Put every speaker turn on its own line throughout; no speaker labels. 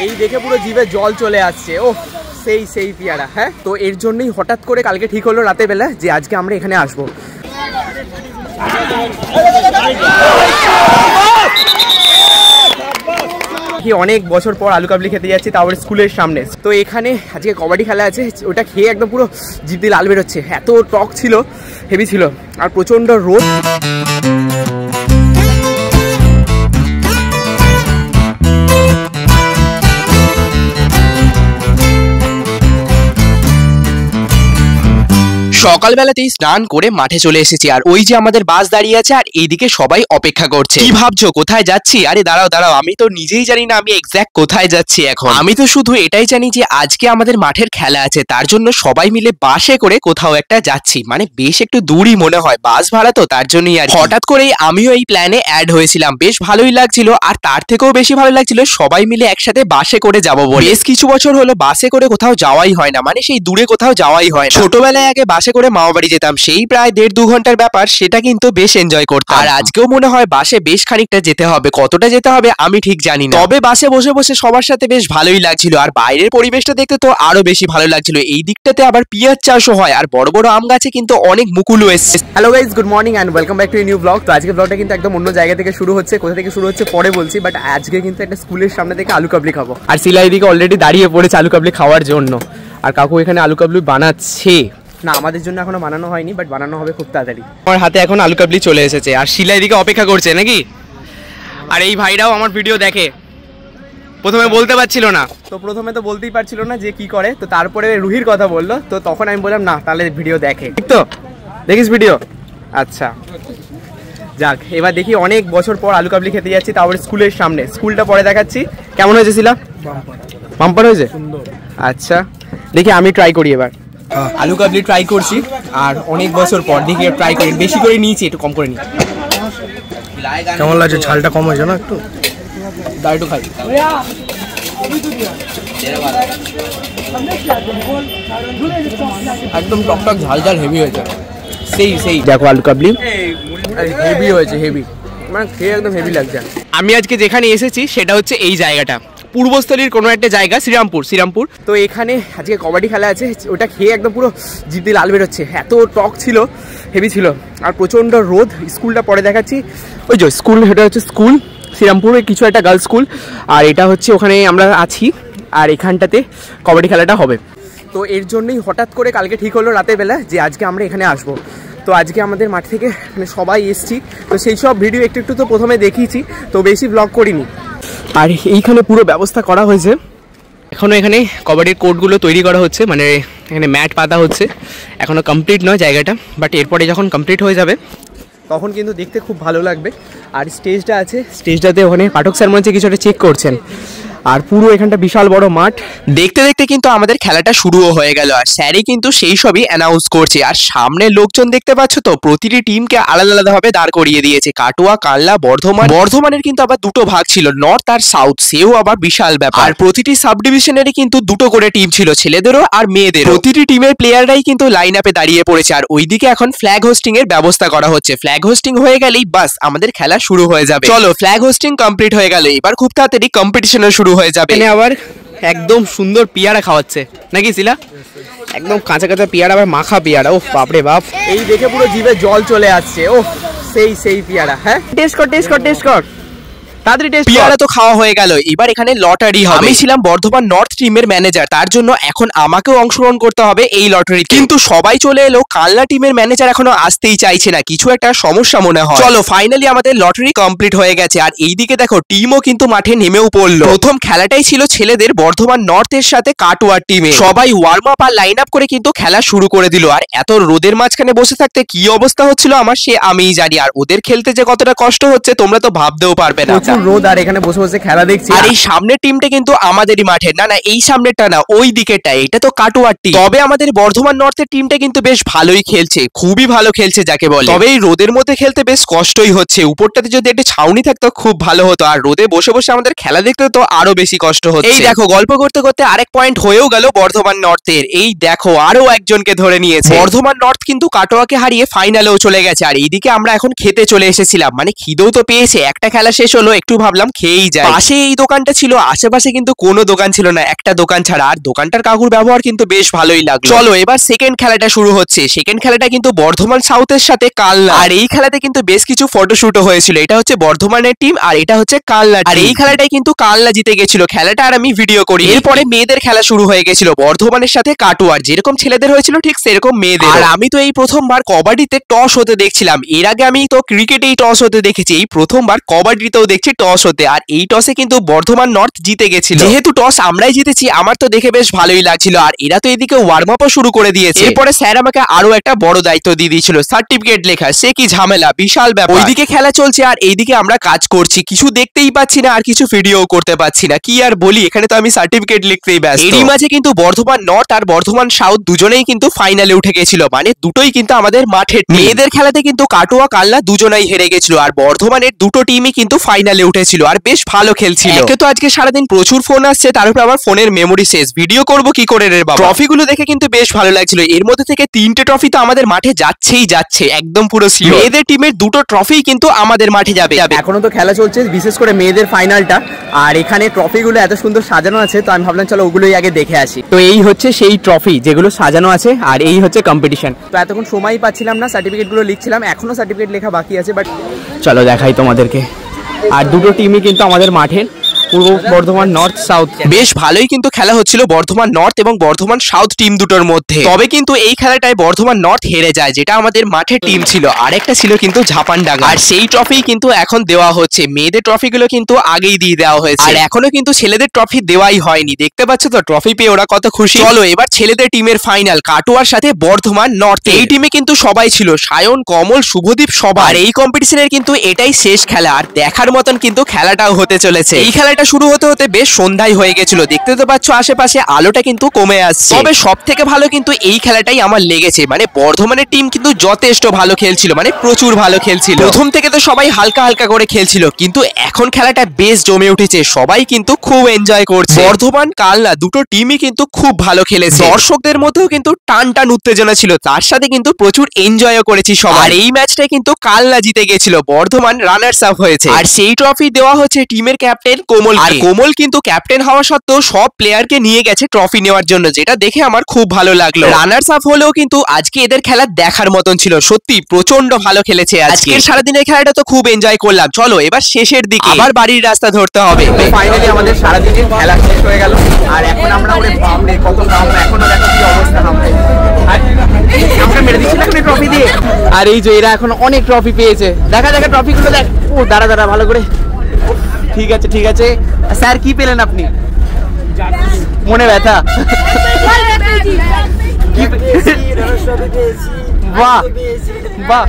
এই দেখে পুরো জিভে জল চলে আসছে। ও সেই পেয়ারা। হ্যাঁ, তো এর জন্যই হঠাৎ করে কালকে ঠিক হলো রাতে বেলা যে আজকে আমরা এখানে আসবো। অনেক বছর পর আলু কাবলি খেতে যাচ্ছি, তারপরে স্কুলের সামনে। তো এখানে আজকে কবাডি খেলা আছে, ওটা খেয়ে একদম পুরো জিভ দিয়ে লাল বেরোচ্ছে। এত টক ছিল, হেভি ছিল, আর প্রচণ্ড রোদ। সকালবেলাতেই স্নান করে মাঠে চলে এসেছি, আর ওই যে আমাদের বাস দাঁড়িয়ে আছে, আর এইদিকে সবাই অপেক্ষা করছে। কি ভাবছো কোথায় যাচ্ছি? আরে দাঁড়াও, আমি তো নিজেই জানি না আমি এক্স্যাক্ট কোথায় যাচ্ছি এখন। আমি তো শুধু এটাই জানি যে আজকে আমাদের মাঠের খেলা আছে, তার জন্য সবাই মিলে বাসে করে কোথাও একটা যাচ্ছি। মানে বেশ একটু দূরই মনে হয়, বাস ভাড়া তো, তার জন্যই। আর হঠাৎ করেই আমিও এই প্ল্যানে অ্যাড হয়েছিলাম, বেশ ভালোই লাগছিল। আর তার থেকেও বেশি ভালো লাগছিল সবাই মিলে একসাথে বাসে করে যাবো বলে। বেশ কিছু বছর হলো বাসে করে কোথাও যাওয়াই হয় না, মানে সেই দূরে কোথাও যাওয়াই হয় না। ছোটবেলায় আগে বাসে করে মামা বাড়ি যেতাম, সেই প্রায় 1.5-2 ঘন্টার ব্যাপার, সেটা কিন্তু বেশ এনজয় করতাম। আর আজকেও মনে হয় বাসে বেশ খানিকটা যেতে হবে, কতটা যেতে হবে আমি ঠিক জানি না, তবে বাসে বসে বসে সবার সাথে বেশ ভালোই লাগছিল। আর বাইরের পরিবেশটা দেখতে তো আরো বেশি ভালো লাগছিল। এই দিকটাতে আবার পিঁয়াজ চাষও হয়, আর বড় বড় আম গাছে কিন্তু অনেক মুকুলও এসছে। Hello guys, good morning and welcome back to new vlog. তো আজকে ব্লগটা কিন্তু একদম অন্য জায়গা থেকে শুরু হচ্ছে, কোথা থেকে শুরু হচ্ছে পরে বলছি, বাট আজকে কিন্তু একটা স্কুলের সামনে থেকে আলু কাবলি খাবো। আর সিলাই দিকে অলরেডি দাঁড়িয়ে পড়েছে আলু কাবলি খাওয়ার জন্য, আর কাকু এখানে আলু কাবলি বানাচ্ছে। না, আমাদের জন্য এখনো বানানো হয়নি, বাট বানানো হবে খুব তাড়াতাড়ি। আমার হাতে এখন আলু কাবলি চলে এসেছে, আর শিলাই দিকে অপেক্ষা করছে নাকি। আর এই ভাইরাও আমার ভিডিও দেখে, প্রথমে বলতে পারছিল না, তো প্রথমে তো বলতেই পারছিল না যে কি করে, তো তারপরে রুহির কথা বললো, তো তখন আমি বললাম না তাহলে ভিডিও দেখে। ঠিক তো, দেখিস ভিডিও? আচ্ছা, যাক, এবার দেখি অনেক বছর পর আলু কাবলি খেতে যাচ্ছি, তারপরে স্কুলের সামনে। স্কুলটা পরে দেখাচ্ছি। কেমন হয়েছে শিলা? বাম্পার হয়েছে। আচ্ছা, দেখি আমি ট্রাই করি এবার। আলু কাবলি ট্রাই করছি, আর অনেক বছর পর দেখি ট্রাই করি। বেশি করে নিয়েছি, একটু কম করে নিই।
কেমন লাগছে? ঝালটা কম হয়েছে না একটু?
দাও একটু খাই। একদম টকটক ঝাল ঝাল হেভি হয়েছে, সেই দেখো আলু কাবলি হেভি হয়েছে, হেভি, মানে খেয়ে একদম হেভি লাগছে। আমি আজকে যেখানে এসেছি সেটা হচ্ছে এই জায়গাটা, পূর্বস্থলীর কোনো একটা জায়গা, শ্রীরামপুর। তো এখানে আজকে কবাডি খেলা আছে, ওটা খেয়ে একদম পুরো জিভ দিয়ে লাল বেরোচ্ছে। এত টক ছিল, হেভি ছিল, আর প্রচণ্ড রোদ। স্কুলটা পরে দেখাচ্ছি। ওই যে স্কুল, এটা হচ্ছে স্কুল শ্রীরামপুরে কিছু একটা গার্লস স্কুল, আর এটা হচ্ছে ওখানে আমরা আছি, আর এখানটাতে কবাডি খেলাটা হবে। তো এর জন্যই হঠাৎ করে কালকে ঠিক হলো রাতের বেলা যে আজকে আমরা এখানে আসবো। তো আজকে আমাদের মাঠ থেকে মানে সবাই এসছি, তো সেই সব ভিডিও একটু একটু তো প্রথমে দেখিয়েছি, তো বেশি ব্লগ করিনি। আর এইখানে পুরো ব্যবস্থা করা হয়েছে, এখনও এখানে কবাডির কোর্টগুলো তৈরি করা হচ্ছে, মানে এখানে ম্যাট পাতা হচ্ছে, এখনও কমপ্লিট নয় জায়গাটা, বাট এরপরে যখন কমপ্লিট হয়ে যাবে তখন কিন্তু দেখতে খুব ভালো লাগবে। আর স্টেজটা আছে, স্টেজটাতে ওখানে পাঠক স্যার মঞ্চে কিছু একটা চেক করছেন, আর পুরো এখানটা বিশাল বড় মাঠ। দেখতে দেখতে কিন্তু আমাদের খেলাটা শুরুও হয়ে গেল, আর স্যারই কিন্তু সেই সবই অ্যানাউন্স করছে। আর সামনে লোকজন দেখতে পাচ্ছ তো, প্রতিটি টিমকে আলাদা আলাদা ভাবে দাঁড় করিয়ে দিয়েছে। কাটোয়া, কাল্লা, বর্ধমানের কিন্তু আবার দুটো ভাগ ছিল, নর্থ আর সাউথ, সেও আবার বিশাল ব্যাপার। আর প্রতিটি সাব ডিভিশনেরই কিন্তু দুটো করে টিম ছিল, ছেলেদেরও আর মেয়েদের। প্রতিটি টিমের প্লেয়াররাই কিন্তু লাইন আপে দাঁড়িয়ে পড়েছে, আর ওইদিকে এখন ফ্ল্যাগ হোস্টিং এর ব্যবস্থা করা হচ্ছে। ফ্ল্যাগ হোস্টিং হয়ে গেলেই বাস আমাদের খেলা শুরু হয়ে যাবে। চলো, ফ্ল্যাগ হোস্টিং কমপ্লিট হয়ে গেল, এবার খুব তাড়াতাড়ি কম্পিটিশনের শুরু হয়ে যাবে। এখানে আবার একদম সুন্দর পেয়ারা খাওয়াচ্ছে নাকি শিলা? একদম কাঁচা কাঁচা পেয়ারা, আবার মাখা পেয়ারা। ওহ বাপরে বাপ, এই দেখে পুরো জিভে জল চলে আসছে। ওহ সেই পেয়ারা। হ্যাঁ, টেস্ট কর তাড়াতাড়ি টেস্ট। পেয়ারা তো খাওয়া হয়ে গেল, এবার এখানে লটারি হবে। আমি ছিলাম বর্ধমান নর্থ টিমের ম্যানেজার, তার জন্য এখন আমাকেও অংশগ্রহণ করতে হবে এই লটারি। কিন্তু সবাই চলে এলো, কাল্লা টিমের ম্যানেজার এখনো আসতেই চাইছে না, কিছু একটা সমস্যা মনে হয়। চলো, ফাইনালি আমাদের লটারি কমপ্লিট হয়ে গেছে, আর এইদিকে দেখো টিমও কিন্তু মাঠে নেমেও পড়লো। প্রথম খেলাটাই ছিল ছেলেদের, বর্ধমান নর্থের সাথে কাটোয়ার টিমে। সবাই ওয়ার্ম আপ আর লাইন আপ করে কিন্তু খেলা শুরু করে দিল। আর এত রোদের মাঝখানে বসে থাকতে কি অবস্থা হচ্ছিল আমার, সে আমিই জানি। আর ওদের খেলতে যে কতটা কষ্ট হচ্ছে তোমরা তো ভাবতেও পারবে না। রোদ, আর এখানে বসে বসে খেলা দেখছি। আর এই সামনের টিমটা কিন্তু আমাদেরই মাঠের, না এই সামনেরটা না, ওই দিকেরটা, এটা তো কাটোয়ার টিম। তবে আমাদের বর্ধমান নর্থের টিমটা কিন্তু বেশ ভালোই খেলছে, খুবই ভালো খেলছে যাকে বলে। তবে এই রোদের মধ্যে খেলতে বেশ কষ্টই হচ্ছে, উপরটাতে যদি একটা ছাউনি থাকতো খুব ভালো হতো, আর রোদে বসে বসে আমাদের খেলা দেখতে তো আরো বেশি কষ্ট হচ্ছে। এই দেখো, গল্প করতে করতে আরেক পয়েন্ট হয়েও গেল বর্ধমান নর্থের। এই দেখো, আরো একজনকে ধরে নিয়েছে বর্ধমান নর্থ, কিন্তু কাটোয়াকে হারিয়ে ফাইনালেও চলে গেছে। আর এইদিকে আমরা এখন খেতে চলে এসেছিলাম, মানে খিদেও তো পেয়েছে, একটা খেলা শেষ হলো, একটু ভাবলাম খেয়েই যায়। পাশে এই দোকানটা ছিল, আশেপাশে কিন্তু কোনো দোকান ছিল না, একটা দোকান ছাড়া। আর দোকানটার কাকুর ব্যবহার কিন্তু বেশ ভালোই লাগলো। চলো এবার সেকেন্ড খেলাটা শুরু হচ্ছে। সেকেন্ড খেলাটা কিন্তু বর্ধমান সাউথের সাথে কালনা, আর এই খেলাতে কিন্তু বেশ কিছু ফটোশুটও হয়েছিল। এটা হচ্ছে বর্ধমানের টিম আর এটা হচ্ছে কালনা, আর এই খেলাটাই কিন্তু কালনা জিতে গেছিল খেলাটা, আর আমি ভিডিও করি। এরপরে মেয়েদের খেলা শুরু হয়ে গেছিল বর্ধমানের সাথে কাটোয়ার, যেরকম ছেলেদের হয়েছিল ঠিক সেরকম মেয়েদের। আর আমি তো এই প্রথমবার কবাডিতে টস হতে দেখছিলাম, এর আগে আমি তো ক্রিকেটেই টস হতে দেখেছি, এই প্রথমবার কবাডিতেও দেখছি টস হতে। আর এই টসে কিন্তু বর্ধমান নর্থ জিতে গেছিল। যেহেতু টস আমরাই জিতেছি, আমার তো দেখে বেশ ভালোই লাগছিল। আর এরা তো এদিকে ওয়ার্ম আপও শুরু করে দিয়েছে। এরপরে স্যার আমাকে আরো একটা বড় দায়িত্ব দিয়ে দিয়েছিল, সার্টিফিকেট লেখা। সে কি ঝামেলা, বিশাল ব্যাপার। ওইদিকে খেলা চলছে আর এইদিকে আমরা কাজ করছি, কিছু দেখতেই পাচ্ছি না আর কিছু ভিডিও করতে পাচ্ছি না। কি আর বলি, এখানে তো আমি সার্টিফিকেট লিখতেই ব্যস্ত। এরই মাঝে কিন্তু বর্ধমান নর্থ আর বর্ধমান সাউথ দুজনেই কিন্তু ফাইনালে উঠে গেছিল, মানে দুটোই কিন্তু আমাদের মাঠের। মেয়েদের খেলাতে কিন্তু কাটোয়া কালনা দুজনেই হেরে গেছিল, আর বর্ধমানের দুটো টিমই কিন্তু ফাইনালে উঠেছিল আর বেশ ভালো খেলছিল। একে তো আজকে সারাদিন প্রচুর ফোন আসছে, তার উপর আমার ফোনের মেমোরি শেষ, ভিডিও করব কি করে রে বাবা। ট্রফিগুলো দেখে কিন্তু বেশ ভালো লাগছিল। এর মধ্যে থেকে 3টে ট্রফি তো আমাদের মাঠে যাচ্ছেই যাচ্ছে, একদম পুরো শিওর। মেয়েদের টিমের দুটো ট্রফি কিন্তু আমাদের মাঠে যাবে। এখনো তো খেলা চলছে, বিশেষ করে মেয়েদের ফাইনালটা, আর এখানে ট্রফিগুলো এত সুন্দর সাজানো আছে, তো আমি ভাবলাম চলো ওগুলোই আগে দেখে আসি। তো এই হচ্ছে সেই ট্রফি যেগুলো সাজানো আছে, আর এই হচ্ছে কম্পিটিশন। তো এতক্ষণ সময় পাচ্ছিলাম না, সার্টিফিকেটগুলো লিখছিলাম, এখনো সার্টিফিকেট লেখা বাকি আছে, বাট চলো দেখাই তোমাদেরকে। আর দুটো টিমই কিন্তু আমাদের মাঠের, পূর্ব বর্ধমান নর্থ সাউথ। বেশ ভালোই কিন্তু খেলা হচ্ছিল বর্ধমান নর্থ এবং বর্ধমান সাউথ টিম দুটোর মধ্যে। তবে কিন্তু এই খেলাটায় বর্ধমান নর্থ হেরে যায়, যেটা আমাদের মাঠের টিম ছিল। আরেকটা ছিল কিন্তু ঝাপানডাঙ্গা, আর সেই ট্রফি কিন্তু এখন দেওয়া হচ্ছে। মেয়েদের ট্রফিগুলো কিন্তু আগেই দিয়ে দেওয়া হয়েছে, আর এখনো কিন্তু ছেলেদের ট্রফি দেওয়াই হয়নি। দেখতে পাচ্ছ তো ট্রফি পেয়ে ওরা কত খুশি। চলো এবার ছেলেদের টিমের ফাইনাল, কাটোয়ার সাথে বর্ধমান নর্থ। এই টিমে কিন্তু সবাই ছিল, সায়ন, কমল, শুভদীপ সবাই। আর এই কম্পিটিশনের কিন্তু এটাই শেষ খেলা, আর দেখার মতন কিন্তু খেলাটাও হতে চলেছে। এই খেলাটা শুরু হতে হতে বেশ সন্ধ্যায় হয়ে গেছিল, দেখতে তো পাচ্ছ আশেপাশে আলোটা কিন্তু কমে আসছে। তবে সব থেকে ভালো কিন্তু এই খেলাটাই আমার লেগেছে, মানে বর্ধমানের টিম কিন্তু যথেষ্ট ভালো খেলছিল, মানে প্রচুর ভালো খেলছিল। প্রথম থেকে তো সবাই হালকা হালকা করে খেলছিল, কিন্তু এখন খেলাটা বেশ জমে উঠেছে, সবাই কিন্তু খুব এনজয় করছে। বর্ধমান কালনা দুটো টিমই কিন্তু খুব ভালো খেলেছে, দর্শকদের মধ্যেও কিন্তু টান টান উত্তেজনা ছিল, তার সাথে কিন্তু প্রচুর এনজয়ও করেছি সবাই। আর এই ম্যাচটা কিন্তু কালনা জিতে গেছিল, বর্ধমান রানার্স আপ হয়েছে। আর সেই ট্রফি দেওয়া হচ্ছে টিমের ক্যাপ্টেন কোমল। আর কোমল কিন্তু ক্যাপ্টেন হওয়া সত্ত্বেও সব প্লেয়ারকে নিয়ে গেছে ট্রফি নেওয়ার জন্য, যেটা দেখে আমার খুব ভালো লাগলো। রানার্স আপ হলেও কিন্তু আজকে এদের খেলা দেখার মতন ছিল, সত্যি প্রচন্ড ভালো খেলেছে আজকে। সারাদিনের খেলাটা তো খুব এনজয় করলাম। চলো এবার শেষের দিকে আবার বাড়ির রাস্তা ধরতে হবে। ফাইনালি আমাদের সারাদিনের খেলা শেষ হয়ে গেল, আর এখন আমরা কত এখনো দেখো কি অবস্থা। আমরা মেরে দিচ্ছি না ট্রফি দিয়ে, আর এই যে এরা এখন অনেক ট্রফি পেয়েছে। দেখা ট্রফিগুলো দেখ। ও দাঁড়া ভালো করে। ঠিক আছে ঠিক আছে। স্যার কি পেলেন আপনি? মনে ব্যথা। বাহ বাহ।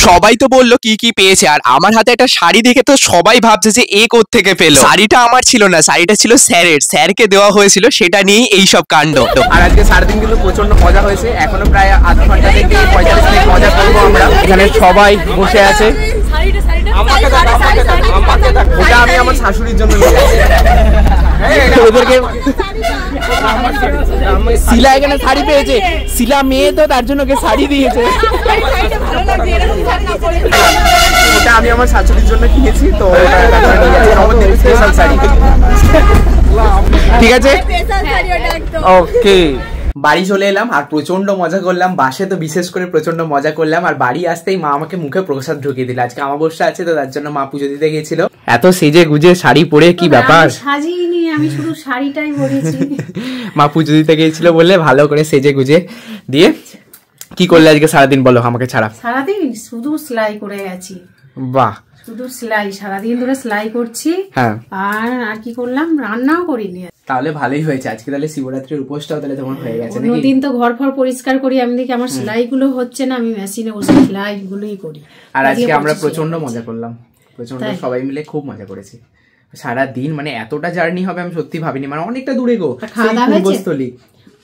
সবাই তো বললো কি কি পেয়েছে, আর আমার হাতে একটা শাড়ি দেখে তো সবাই ভাবছে যে এ কোথা থেকে পেলো। শাড়িটা আমার ছিল না, শাড়িটা ছিল স্যারের, স্যারকে দেওয়া হয়েছিল, সেটা নিয়েই এইসব কাণ্ড। আর আজকে সারাদিন কিন্তু প্রচন্ড মজা হয়েছে, এখনো প্রায় আধ ঘন্টা থেকে 45 মিনিট মজা করবো আমরা। এখানে সবাই বসে আছে। ওটা আমি আমার শাশুড়ির জন্য ওদেরকে। শিলা এখানে শাড়ি পেয়েছে, শিলা মেয়ে তো তার জন্য ওকে শাড়ি দিয়েছে। ওটা আমি আমার শাশুড়ির জন্য কিনেছি, তো স্পেশাল শাড়ি। ঠিক আছে ওকে। বাড়ি চলে এলাম আর প্রচন্ড মজা করলাম, বাসে তো বিশেষ করে প্রচন্ড মজা করলাম। আর বাড়ি আসতেই মা আমাকে মুখে প্রসাদ ঢুকিয়ে দিল। আজকে অমাবস্যা আছে, তো তার জন্য মা পুজো দিতে গেছিল। এত সেজে গুজে শাড়ি পরে কি ব্যাপার?
সাজিনি, আমি শুধু শাড়িটাই পরেছি।
মা পুজো দিতে গিয়েছিল বলে ভালো করে সেজে গুজে দিয়ে। কি করলে আজকে সারাদিন বলো আমাকে ছাড়া?
সারাদিন শুধু সেলাই করে গেছি।
বাহ,
শুধু সেলাই, সারাদিন ধরে সেলাই করছি।
হ্যাঁ,
আর কি করলাম, রান্নাও করিনি।
তাহলে ভালোই হয়েছে আজকে, তাহলে শিবরাত্রির উপোসটাও তাহলে তোমার হয়ে গেছে নাকি?
অন্যদিন তো ঘর ফর পরিষ্কার করি, আমি দেখি আমার সেলাই গুলো হচ্ছে না, আমি মেশিনে বসে সেলাই গুলোই করি।
আর আজকে আমরা প্রচন্ড মজা করলাম, প্রচন্ড সবাই মিলে খুব মজা করেছি। সারা দিন মানে এতটা জার্নি হবে আমি সত্যি ভাবিনি, মানে অনেকটা দূরে গো। পূর্বস্থলী।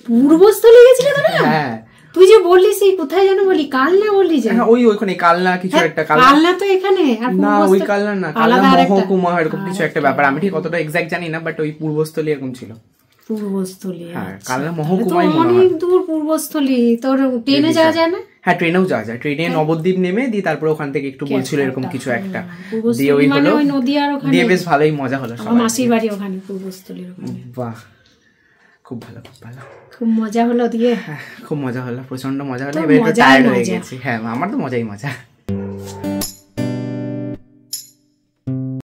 পূর্বস্থলী গেছিলে তোরা?
হ্যাঁ,
তুই যে বললি সেই কোথায় যেন বলি, কালনা বললি যে?
হ্যাঁ, ওইখানে কালনা কিছু একটা।
কালনা তো এখানে, আর
না ওই কালনা না, কালনা মহকুমা এরকম কিছু একটা ব্যাপার। আমি ঠিক কতটা এক্সাক্ট জানি না, বাট ওই পূর্বস্থলী এরকম ছিল।
পূর্বস্থলী,
হ্যাঁ, কালনা মহকুমায়
অনেক দূর। পূর্বস্থলী তোর ট্রেনে যাওয়া যায় না?
হ্যাঁ ট্রেনেও যাওয়া যায়, ট্রেনে নবদ্বীপ নেমে দিয়ে তারপরে ওখান থেকে একটু বলছিল এরকম কিছু একটা দিয়ে ওই হলো, দিয়ে বেশ ভালোই মজা হলো।
আমার মাসির বাড়ি ওখানে পূর্বস্থলীর ওখানে।
বাহ খুব ভালো খুব ভালো,
খুব মজা হলো দিয়ে।
খুব মজা হলো, প্রচন্ড মজা হলো। এবার একটু টায়ার্ড হয়ে গেছি। হ্যাঁ আমার তো মজাই মজা।